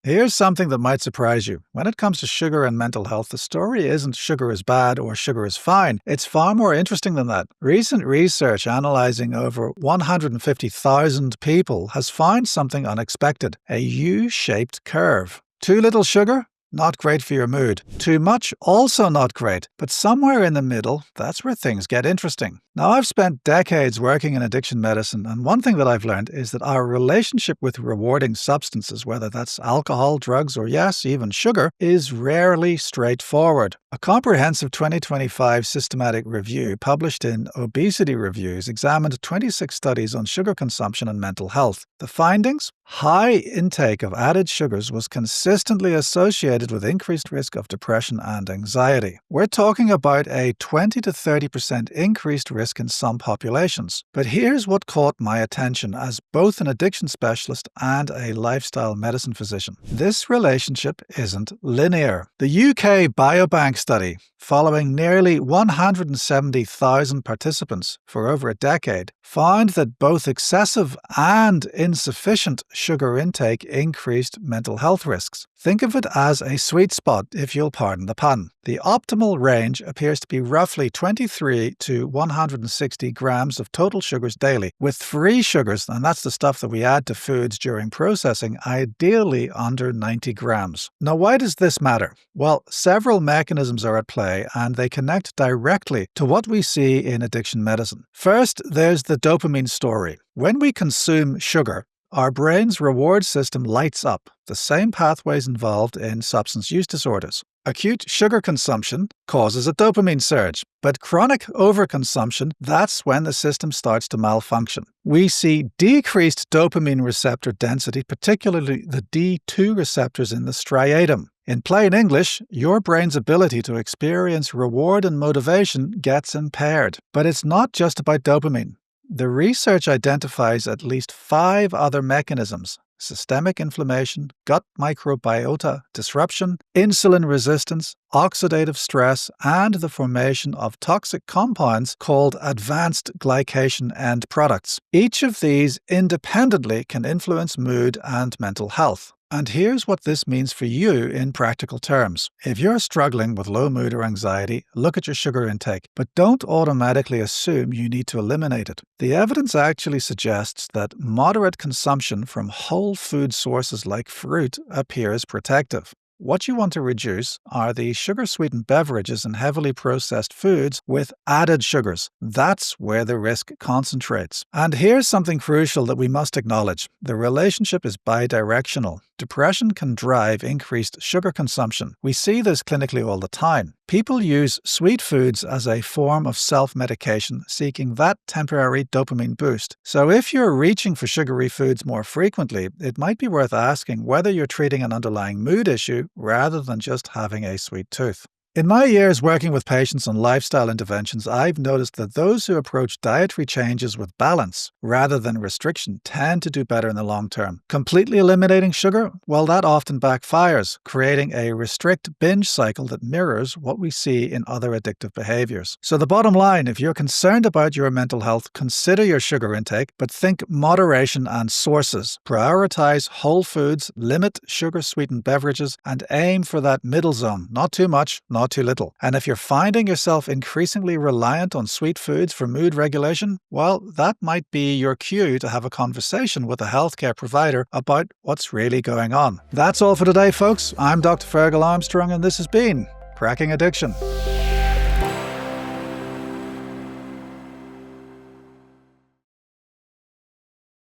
Here's something that might surprise you. When it comes to sugar and mental health, the story isn't sugar is bad or sugar is fine. It's far more interesting than that. Recent research analyzing over 150,000 people has found something unexpected: a U-shaped curve. Too little sugar? Not great for your mood. Too much? Also not great. But somewhere in the middle, that's where things get interesting. Now, I've spent decades working in addiction medicine, and one thing that I've learned is that our relationship with rewarding substances, whether that's alcohol, drugs, or yes, even sugar, is rarely straightforward. A comprehensive 2025 systematic review published in Obesity Reviews examined 26 studies on sugar consumption and mental health. The findings? High intake of added sugars was consistently associated with increased risk of depression and anxiety. We're talking about a 20 to 30% increased risk in some populations. But here's what caught my attention as both an addiction specialist and a lifestyle medicine physician. This relationship isn't linear. The UK Biobank study, following nearly 170,000 participants for over a decade, found that both excessive and insufficient sugar intake increased mental health risks. Think of it as a sweet spot, if you'll pardon the pun. The optimal range appears to be roughly 23 to 160 grams of total sugars daily, with free sugars, and that's the stuff that we add to foods during processing, ideally under 90 grams. Now, why does this matter? Well, several mechanisms are at play, and they connect directly to what we see in addiction medicine. First, there's the dopamine story. When we consume sugar, our brain's reward system lights up, the same pathways involved in substance use disorders. Acute sugar consumption causes a dopamine surge, but chronic overconsumption, that's when the system starts to malfunction. We see decreased dopamine receptor density, particularly the D2 receptors in the striatum. In plain English, your brain's ability to experience reward and motivation gets impaired. But it's not just about dopamine. The research identifies at least 5 other mechanisms: systemic inflammation, gut microbiota disruption, insulin resistance, oxidative stress, and the formation of toxic compounds called advanced glycation end products. Each of these independently can influence mood and mental health. And here's what this means for you in practical terms. If you're struggling with low mood or anxiety, look at your sugar intake, but don't automatically assume you need to eliminate it. The evidence actually suggests that moderate consumption from whole food sources like fruit appears protective. What you want to reduce are the sugar-sweetened beverages and heavily processed foods with added sugars. That's where the risk concentrates. And here's something crucial that we must acknowledge. The relationship is bidirectional. Depression can drive increased sugar consumption. We see this clinically all the time. People use sweet foods as a form of self-medication, seeking that temporary dopamine boost. So if you're reaching for sugary foods more frequently, it might be worth asking whether you're treating an underlying mood issue rather than just having a sweet tooth. In my years working with patients on lifestyle interventions, I've noticed that those who approach dietary changes with balance rather than restriction tend to do better in the long term. Completely eliminating sugar? Well, that often backfires, creating a restrict binge cycle that mirrors what we see in other addictive behaviors. So the bottom line, if you're concerned about your mental health, consider your sugar intake, but think moderation and sources. Prioritize whole foods, limit sugar-sweetened beverages, and aim for that middle zone. Not too much, not too little. And if you're finding yourself increasingly reliant on sweet foods for mood regulation, well, that might be your cue to have a conversation with a healthcare provider about what's really going on. That's all for today, folks. I'm Dr. Fergal Armstrong, and this has been Cracking Addiction.